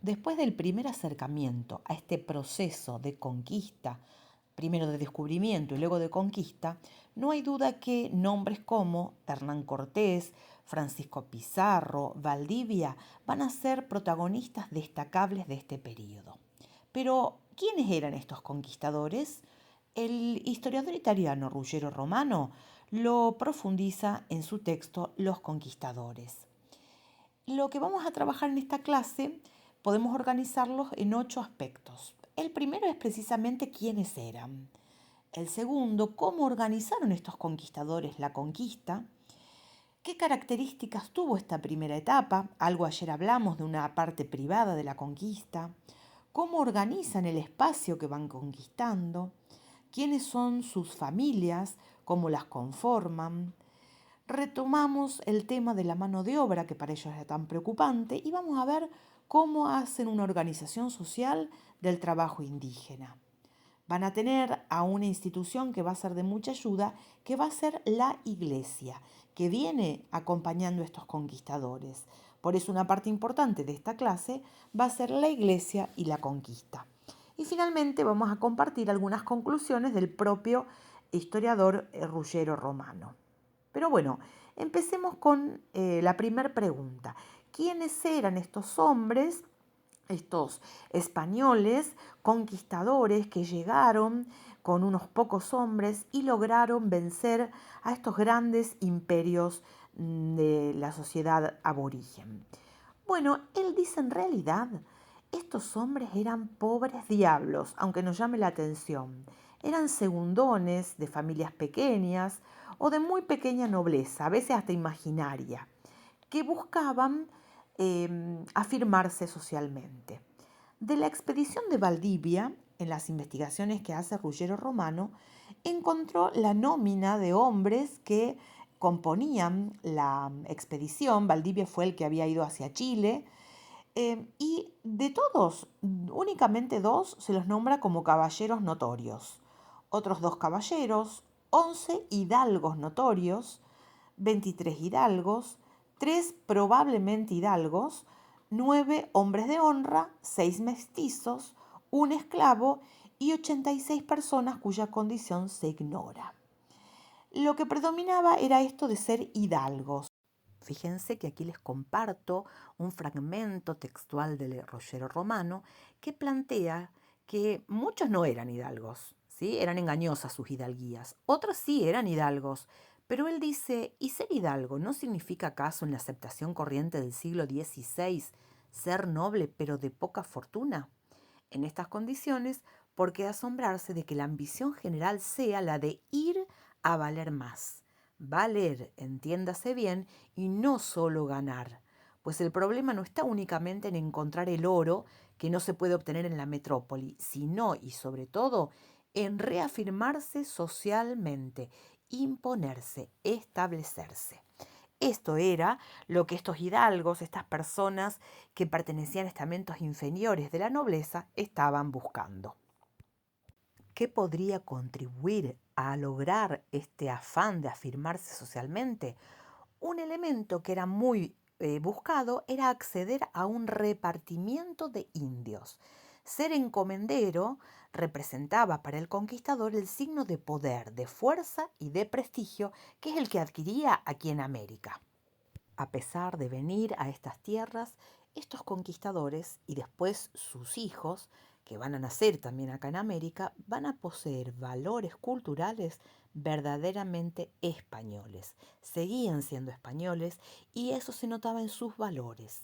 Después del primer acercamiento a este proceso de conquista, primero de descubrimiento y luego de conquista, no hay duda que nombres como Hernán Cortés, Francisco Pizarro, Valdivia van a ser protagonistas destacables de este periodo. Pero, ¿quiénes eran estos conquistadores? El historiador italiano Ruggero Romano lo profundiza en su texto Los Conquistadores. Lo que vamos a trabajar en esta clase podemos organizarlos en 8 aspectos. El primero es precisamente quiénes eran. El segundo, cómo organizaron estos conquistadores la conquista. ¿Qué características tuvo esta primera etapa? Algo ayer hablamos de una parte privada de la conquista. ¿Cómo organizan el espacio que van conquistando? ¿Quiénes son sus familias? ¿Cómo las conforman? Retomamos el tema de la mano de obra, que para ellos era tan preocupante, y vamos a ver cómo hacen una organización social del trabajo indígena. Van a tener a una institución que va a ser de mucha ayuda, que va a ser la iglesia, que viene acompañando a estos conquistadores. Por eso una parte importante de esta clase va a ser la iglesia y la conquista. Y finalmente vamos a compartir algunas conclusiones del propio historiador Ruggero Romano. Pero bueno, empecemos con la primera pregunta. ¿Quiénes eran estos hombres, estos españoles conquistadores que llegaron con unos pocos hombres y lograron vencer a estos grandes imperios de la sociedad aborigen? Bueno, él dice en realidad, estos hombres eran pobres diablos, aunque nos llame la atención. Eran segundones de familias pequeñas o de muy pequeña nobleza, a veces hasta imaginaria, que buscaban afirmarse socialmente. De la expedición de Valdivia, en las investigaciones que hace Ruggero Romano, encontró la nómina de hombres que componían la expedición. Valdivia fue el que había ido hacia Chile, y de todos, únicamente dos se los nombra como caballeros notorios. Otros dos caballeros, 11 hidalgos notorios, 23 hidalgos, 3 probablemente hidalgos, 9 hombres de honra, 6 mestizos, un esclavo y 86 personas cuya condición se ignora. Lo que predominaba era esto de ser hidalgos. Fíjense que aquí les comparto un fragmento textual del Rollero Romano que plantea que muchos no eran hidalgos, ¿sí? Eran engañosas sus hidalguías. Otros sí eran hidalgos, pero él dice, ¿y ser hidalgo no significa acaso en la aceptación corriente del siglo XVI ser noble pero de poca fortuna? En estas condiciones, ¿por qué asombrarse de que la ambición general sea la de ir a valer más? Valer, entiéndase bien, y no solo ganar. Pues el problema no está únicamente en encontrar el oro que no se puede obtener en la metrópoli, sino y sobre todo en reafirmarse socialmente, imponerse, establecerse. Esto era lo que estos hidalgos, estas personas que pertenecían a estamentos inferiores de la nobleza, estaban buscando. ¿Qué podría contribuir a lograr este afán de afirmarse socialmente? Un elemento que era muy buscado era acceder a un repartimiento de indios. Ser encomendero representaba para el conquistador el signo de poder, de fuerza y de prestigio que es el que adquiría aquí en América. A pesar de venir a estas tierras, estos conquistadores y después sus hijos, que van a nacer también acá en América, van a poseer valores culturales verdaderamente españoles. Seguían siendo españoles y eso se notaba en sus valores.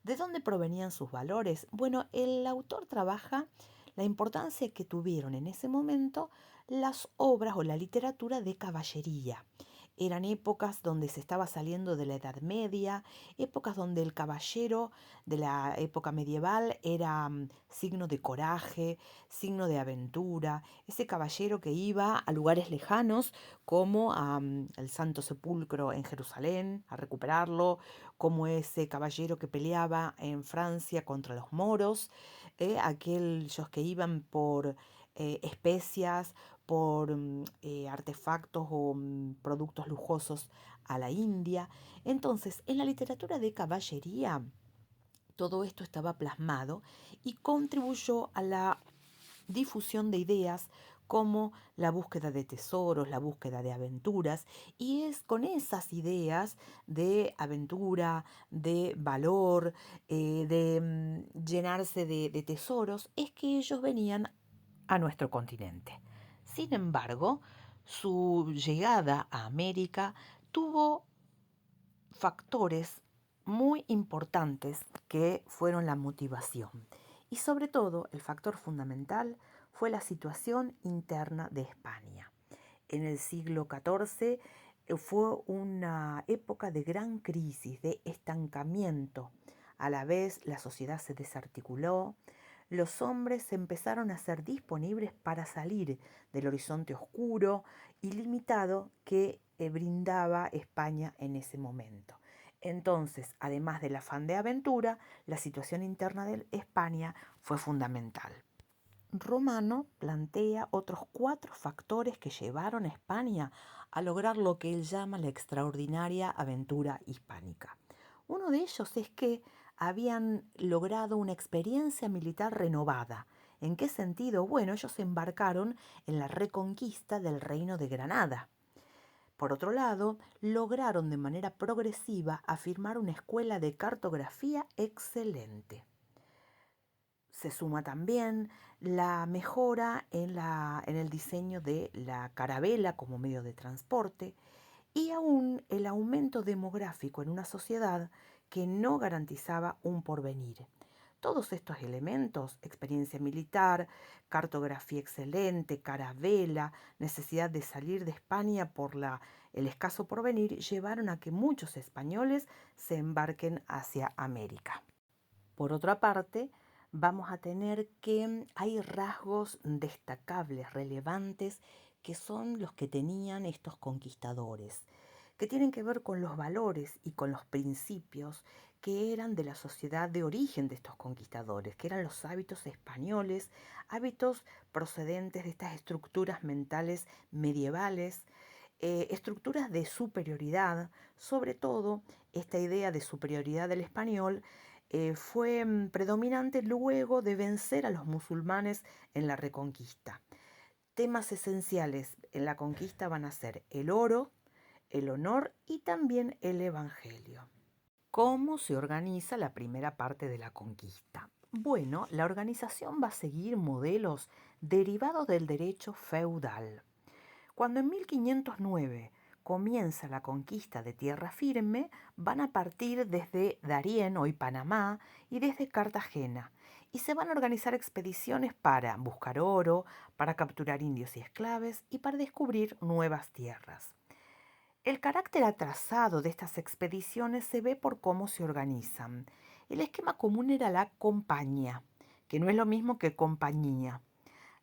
¿De dónde provenían sus valores? Bueno, el autor trabaja la importancia que tuvieron en ese momento las obras o la literatura de caballería. Eran épocas donde se estaba saliendo de la Edad Media, épocas donde el caballero de la época medieval era signo de coraje, signo de aventura, ese caballero que iba a lugares lejanos como el Santo Sepulcro en Jerusalén a recuperarlo, como ese caballero que peleaba en Francia contra los moros, aquellos que iban por especias, por artefactos o productos lujosos a la India. Entonces, en la literatura de caballería, Todo esto estaba plasmado y contribuyó a la difusión de ideas como la búsqueda de tesoros, la búsqueda de aventuras, y es con esas ideas de aventura, de valor, llenarse de tesoros, es que ellos venían a nuestro continente. Sin embargo, su llegada a América tuvo factores muy importantes que fueron la motivación. Y sobre todo, el factor fundamental fue la situación interna de España. En el siglo XIV fue una época de gran crisis, de estancamiento. A la vez, la sociedad se desarticuló, los hombres empezaron a ser disponibles para salir del horizonte oscuro y limitado que brindaba España en ese momento. Entonces, además del afán de aventura, la situación interna de España fue fundamental. Romano plantea otros 4 factores que llevaron a España a lograr lo que él llama la extraordinaria aventura hispánica. Uno de ellos es que habían logrado una experiencia militar renovada. ¿En qué sentido? Bueno, ellos se embarcaron en la reconquista del Reino de Granada. Por otro lado, lograron de manera progresiva afirmar una escuela de cartografía excelente. Se suma también la mejora en el diseño de la carabela como medio de transporte y aún el aumento demográfico en una sociedad que no garantizaba un porvenir. Todos estos elementos, experiencia militar, cartografía excelente, carabela, necesidad de salir de España por el escaso porvenir, llevaron a que muchos españoles se embarquen hacia América. Por otra parte, vamos a tener que hay rasgos destacables, relevantes, que son los que tenían estos conquistadores, que tienen que ver con los valores y con los principios que eran de la sociedad de origen de estos conquistadores, que eran los hábitos españoles, hábitos procedentes de estas estructuras mentales medievales, estructuras de superioridad, sobre todo esta idea de superioridad del español fue predominante luego de vencer a los musulmanes en la reconquista. Temas esenciales en la conquista van a ser el oro, el honor y también el evangelio. ¿Cómo se organiza la primera parte de la conquista? Bueno, la organización va a seguir modelos derivados del derecho feudal. Cuando en 1509 comienza la conquista de tierra firme, van a partir desde Darién, hoy Panamá, y desde Cartagena, y se van a organizar expediciones para buscar oro, para capturar indios y esclaves y para descubrir nuevas tierras. El carácter atrasado de estas expediciones se ve por cómo se organizan. El esquema común era la compañía, que no es lo mismo que compañía.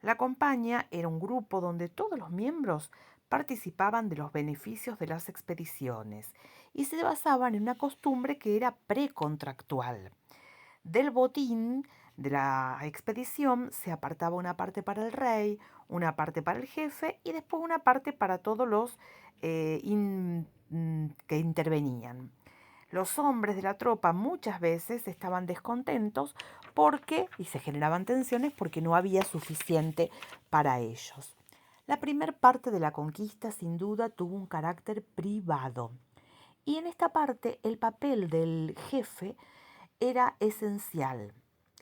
La compañía era un grupo donde todos los miembros participaban de los beneficios de las expediciones y se basaban en una costumbre que era precontractual. Del botín de la expedición se apartaba una parte para el rey, una parte para el jefe y después una parte para todos los que intervenían. Los hombres de la tropa muchas veces estaban descontentos y se generaban tensiones porque no había suficiente para ellos. La primera parte de la conquista sin duda tuvo un carácter privado y en esta parte el papel del jefe era esencial.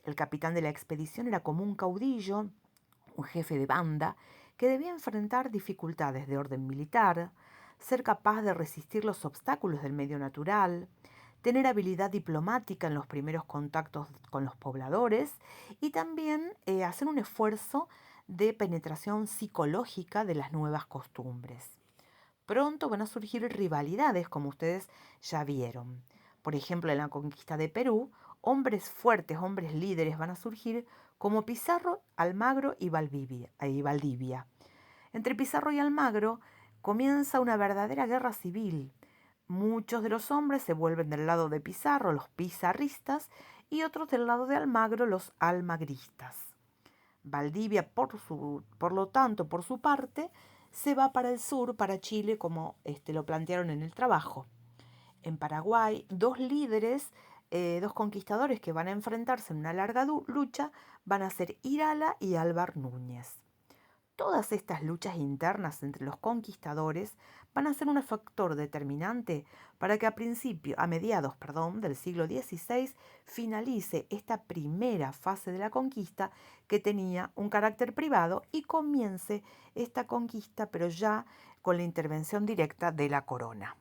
El capitán de la expedición era como un caudillo, un jefe de banda, que debía enfrentar dificultades de orden militar, ser capaz de resistir los obstáculos del medio natural, tener habilidad diplomática en los primeros contactos con los pobladores y también hacer un esfuerzo de penetración psicológica de las nuevas costumbres. Pronto van a surgir rivalidades, como ustedes ya vieron. Por ejemplo, en la conquista de Perú, hombres fuertes, hombres líderes van a surgir como Pizarro, Almagro y Valdivia. Entre Pizarro y Almagro comienza una verdadera guerra civil. Muchos de los hombres se vuelven del lado de Pizarro, los pizarristas, y otros del lado de Almagro, los almagristas. Valdivia, por lo tanto, por su parte, se va para el sur, para Chile, como lo plantearon en el trabajo. En Paraguay, 2 líderes dos conquistadores que van a enfrentarse en una larga lucha van a ser Irala y Álvar Núñez. Todas estas luchas internas entre los conquistadores van a ser un factor determinante para que a mediados, del siglo XVI finalice esta primera fase de la conquista que tenía un carácter privado y comience esta conquista, pero ya con la intervención directa de la corona.